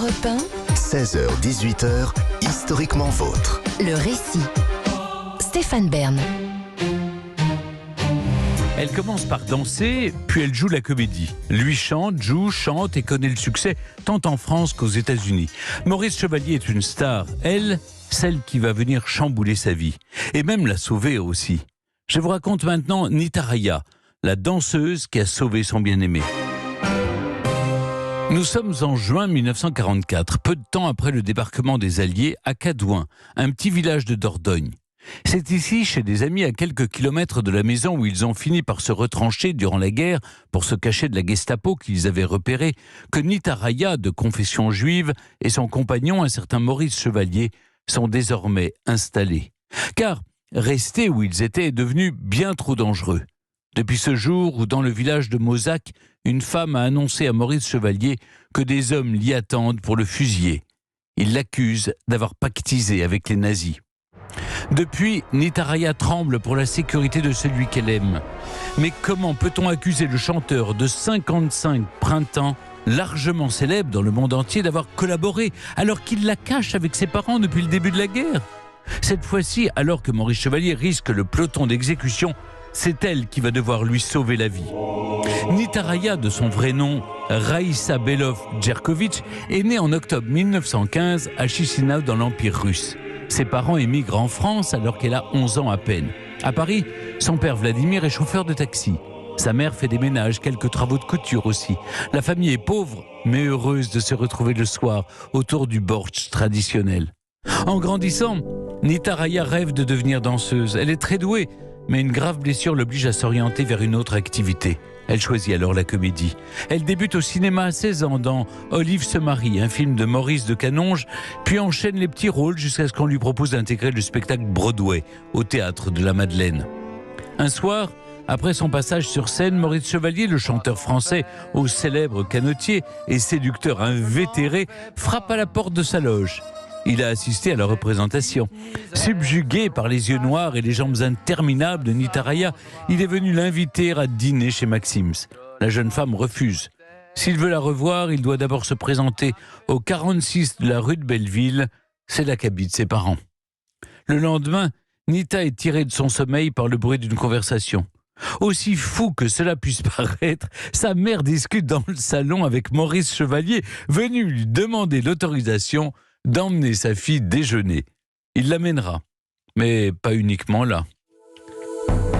Europe 1, 16h-18h, historiquement vôtre. le récit. Stéphane Bern. Elle commence par danser, puis elle joue la comédie. Lui chante, joue, chante et connaît le succès tant en France qu'aux États-Unis. Maurice Chevalier est une star, elle, celle qui va venir chambouler sa vie. Et même la sauver aussi. Je vous raconte maintenant Nita Raya, la danseuse qui a sauvé son bien-aimé. Nous sommes en juin 1944, peu de temps après le débarquement des Alliés à Cadouin, un petit village de Dordogne. C'est ici, chez des amis à quelques kilomètres de la maison où ils ont fini par se retrancher durant la guerre pour se cacher de la Gestapo qu'ils avaient repérée, que Nita Raya, de confession juive, et son compagnon, un certain Maurice Chevalier, sont désormais installés. Car rester où ils étaient est devenu bien trop dangereux. Depuis ce jour où, dans le village de Mozac, une femme a annoncé à Maurice Chevalier que des hommes l'y attendent pour le fusiller. Ils l'accusent d'avoir pactisé avec les nazis. Depuis, Nita Raya tremble pour la sécurité de celui qu'elle aime. Mais comment peut-on accuser le chanteur de 55 printemps, largement célèbre dans le monde entier, d'avoir collaboré alors qu'il la cache avec ses parents depuis le début de la guerre ? Cette fois-ci, alors que Maurice Chevalier risque le peloton d'exécution, c'est elle qui va devoir lui sauver la vie. Nita Raya, de son vrai nom Raïssa Belov-Djerkovitch, est née en octobre 1915 à Chisinau dans l'Empire russe. Ses parents émigrent en France alors qu'elle a 11 ans à peine. À Paris, son père Vladimir est chauffeur de taxi. Sa mère fait des ménages, quelques travaux de couture aussi. La famille est pauvre, mais heureuse de se retrouver le soir autour du bortsch traditionnel. En grandissant, Nita Raya rêve de devenir danseuse. Elle est très douée, mais une grave blessure l'oblige à s'orienter vers une autre activité. Elle choisit alors la comédie. Elle débute au cinéma à 16 ans dans Olive se marie, un film de Maurice de Canonge, puis enchaîne les petits rôles jusqu'à ce qu'on lui propose d'intégrer le spectacle Broadway au Théâtre de la Madeleine. Un soir, après son passage sur scène, Maurice Chevalier, le chanteur français au célèbre canotier et séducteur invétéré, frappe à la porte de sa loge. Il a assisté à la représentation. Subjugué par les yeux noirs et les jambes interminables de Nita Raya, il est venu l'inviter à dîner chez Maxim's. La jeune femme refuse. S'il veut la revoir, il doit d'abord se présenter au 46 de la rue de Belleville. C'est là qu'habitent ses parents. Le lendemain, Nita est tirée de son sommeil par le bruit d'une conversation. Aussi fou que cela puisse paraître, sa mère discute dans le salon avec Maurice Chevalier, venu lui demander l'autorisation d'emmener sa fille déjeuner. Il l'amènera, mais pas uniquement là.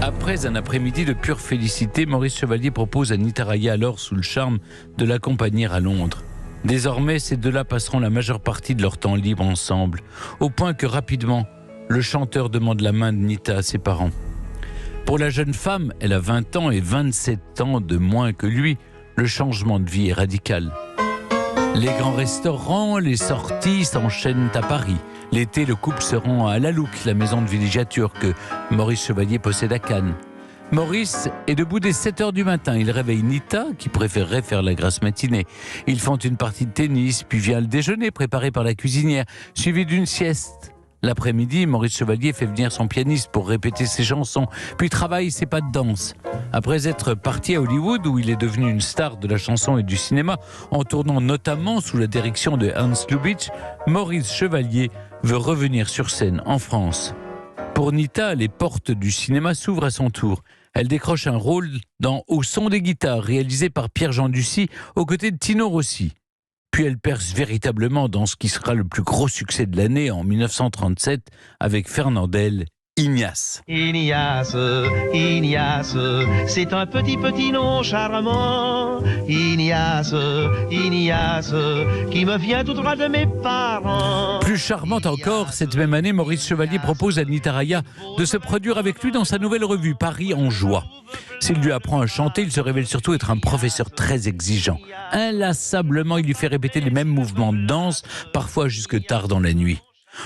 Après un après-midi de pure félicité, Maurice Chevalier propose à Nita Raya, alors sous le charme, de l'accompagner à Londres. Désormais, ces deux-là passeront la majeure partie de leur temps libre ensemble, au point que rapidement, le chanteur demande la main de Nita à ses parents. Pour la jeune femme, elle a 20 ans et 27 ans de moins que lui, le changement de vie est radical. Les grands restaurants, les sorties s'enchaînent à Paris. L'été, le couple se rend à La Louque, la maison de villégiature que Maurice Chevalier possède à Cannes. Maurice est debout dès 7h du matin. Il réveille Nita, qui préférerait faire la grasse matinée. Ils font une partie de tennis, puis vient le déjeuner préparé par la cuisinière, suivi d'une sieste. L'après-midi, Maurice Chevalier fait venir son pianiste pour répéter ses chansons, puis travaille ses pas de danse. Après être parti à Hollywood, où il est devenu une star de la chanson et du cinéma, en tournant notamment sous la direction de Hans Lubitsch, Maurice Chevalier veut revenir sur scène en France. Pour Nita, les portes du cinéma s'ouvrent à son tour. Elle décroche un rôle dans Au son des guitares, réalisé par Pierre-Jean Ducy, aux côtés de Tino Rossi. Puis elle perce véritablement dans ce qui sera le plus gros succès de l'année en 1937 avec Fernandel, Ignace. Ignace, Ignace, c'est un petit nom charmant. Ignace, Ignace, qui me vient tout droit de mes parents. Plus charmante encore, cette même année, Maurice Chevalier propose à Nita Raya de se produire avec lui dans sa nouvelle revue, Paris en joie. S'il lui apprend à chanter, il se révèle surtout être un professeur très exigeant. Inlassablement, il lui fait répéter les mêmes mouvements de danse, parfois jusque tard dans la nuit.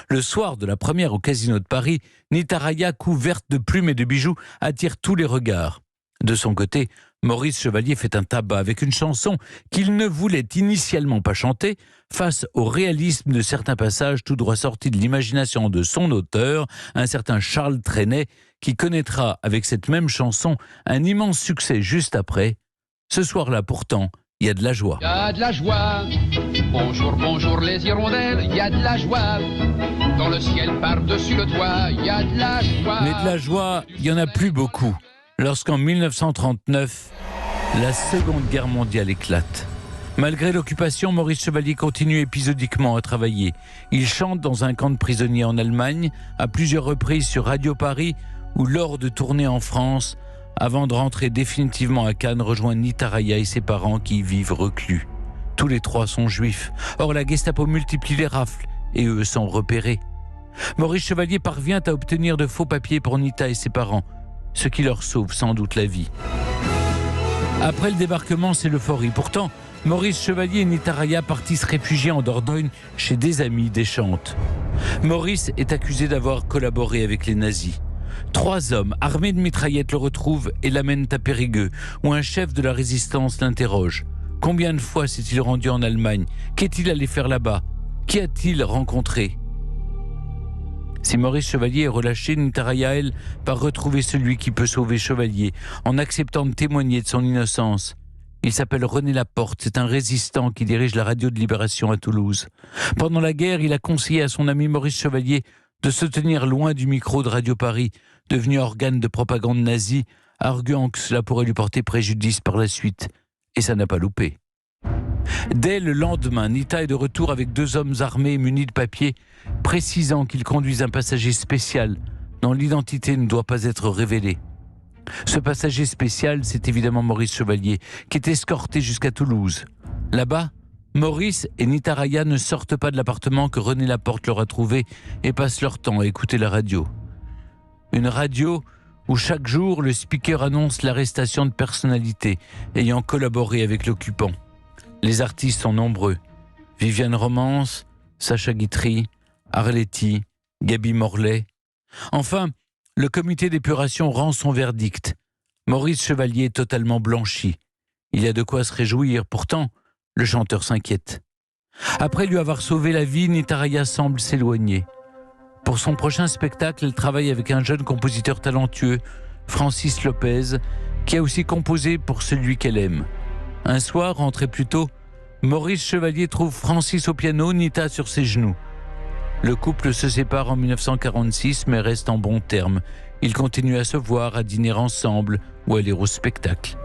Le soir de la première au Casino de Paris, Nita Raya, couverte de plumes et de bijoux, attire tous les regards. De son côté, Maurice Chevalier fait un tabac avec une chanson qu'il ne voulait initialement pas chanter face au réalisme de certains passages tout droit sortis de l'imagination de son auteur, un certain Charles Trenet, qui connaîtra avec cette même chanson un immense succès juste après. Ce soir-là, pourtant, il y a de la joie. Il y a de la joie Bonjour, bonjour les hirondelles, il y a de la joie. Dans le ciel par-dessus le toit, il y a de la joie. Mais de la joie, il n'y en a plus beaucoup. Lorsqu'en 1939, la Seconde Guerre mondiale éclate. Malgré l'occupation, Maurice Chevalier continue épisodiquement à travailler. Il chante dans un camp de prisonniers en Allemagne, à plusieurs reprises sur Radio Paris ou lors de tournées en France, avant de rentrer définitivement à Cannes, rejoindre Nitaraya et ses parents qui y vivent reclus. Tous les trois sont juifs. Or, la Gestapo multiplie les rafles et eux sont repérés. Maurice Chevalier parvient à obtenir de faux papiers pour Nita et ses parents, ce qui leur sauve sans doute la vie. Après le débarquement, c'est l'euphorie. Pourtant, Maurice Chevalier et Nitaraya partissent réfugiés en Dordogne chez des amis des Chantes. Maurice est accusé d'avoir collaboré avec les nazis. 3 hommes armés de mitraillettes le retrouvent et l'amènent à Périgueux, où un chef de la résistance l'interroge. Combien de fois s'est-il rendu en Allemagne? Qu'est-il allé faire là-bas? Qui a-t-il rencontré? Si Maurice Chevalier est relâché, Nitaraya, elle, part retrouver celui qui peut sauver Chevalier, en acceptant de témoigner de son innocence. Il s'appelle René Laporte, c'est un résistant qui dirige la radio de Libération à Toulouse. Pendant la guerre, il a conseillé à son ami Maurice Chevalier de se tenir loin du micro de Radio Paris, devenu organe de propagande nazie, arguant que cela pourrait lui porter préjudice par la suite. Et ça n'a pas loupé. Dès le lendemain, Nita est de retour avec 2 hommes armés munis de papiers, précisant qu'ils conduisent un passager spécial dont l'identité ne doit pas être révélée. Ce passager spécial, c'est évidemment Maurice Chevalier, qui est escorté jusqu'à Toulouse. Là-bas, Maurice et Nitaraya ne sortent pas de l'appartement que René Laporte leur a trouvé et passent leur temps à écouter la radio. Une radio où chaque jour le speaker annonce l'arrestation de personnalités ayant collaboré avec l'occupant. Les artistes sont nombreux. Viviane Romance, Sacha Guitry, Arletty, Gaby Morlaix. Enfin, le comité d'épuration rend son verdict. Maurice Chevalier est totalement blanchi. Il y a de quoi se réjouir, pourtant, le chanteur s'inquiète. Après lui avoir sauvé la vie, Nitaraya semble s'éloigner. Pour son prochain spectacle, elle travaille avec un jeune compositeur talentueux, Francis Lopez, qui a aussi composé pour celui qu'elle aime. Un soir, rentré plus tôt, Maurice Chevalier trouve Francis au piano, Nita sur ses genoux. Le couple se sépare en 1946, mais reste en bons termes. Ils continuent à se voir, à dîner ensemble ou à aller au spectacle.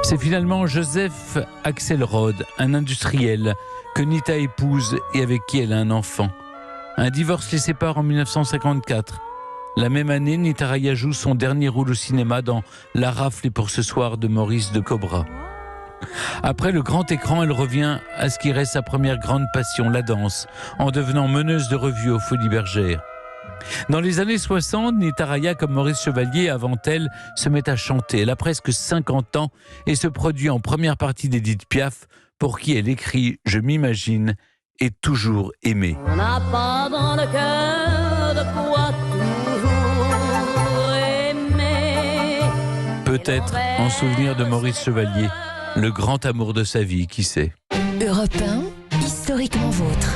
C'est finalement Joseph Axelrod, un industriel, que Nita épouse et avec qui elle a un enfant. Un divorce les sépare en 1954. La même année, Nitaraya joue son dernier rôle au cinéma dans La rafle est pour ce soir de Maurice de Cobra. Après le grand écran, elle revient à ce qui reste sa première grande passion, la danse, en devenant meneuse de revue aux Folies Bergères. Dans les années 60, Nitaraya, comme Maurice Chevalier avant elle, se met à chanter. Elle a presque 50 ans et se produit en première partie d'Édith Piaf, pour qui elle écrit « Je m'imagine » et « Toujours aimé ». On n'a pas dans le cœur de quoi toujours aimer. Peut-être en souvenir de Maurice Chevalier, le grand amour de sa vie, qui sait. Europe 1, historiquement vôtre.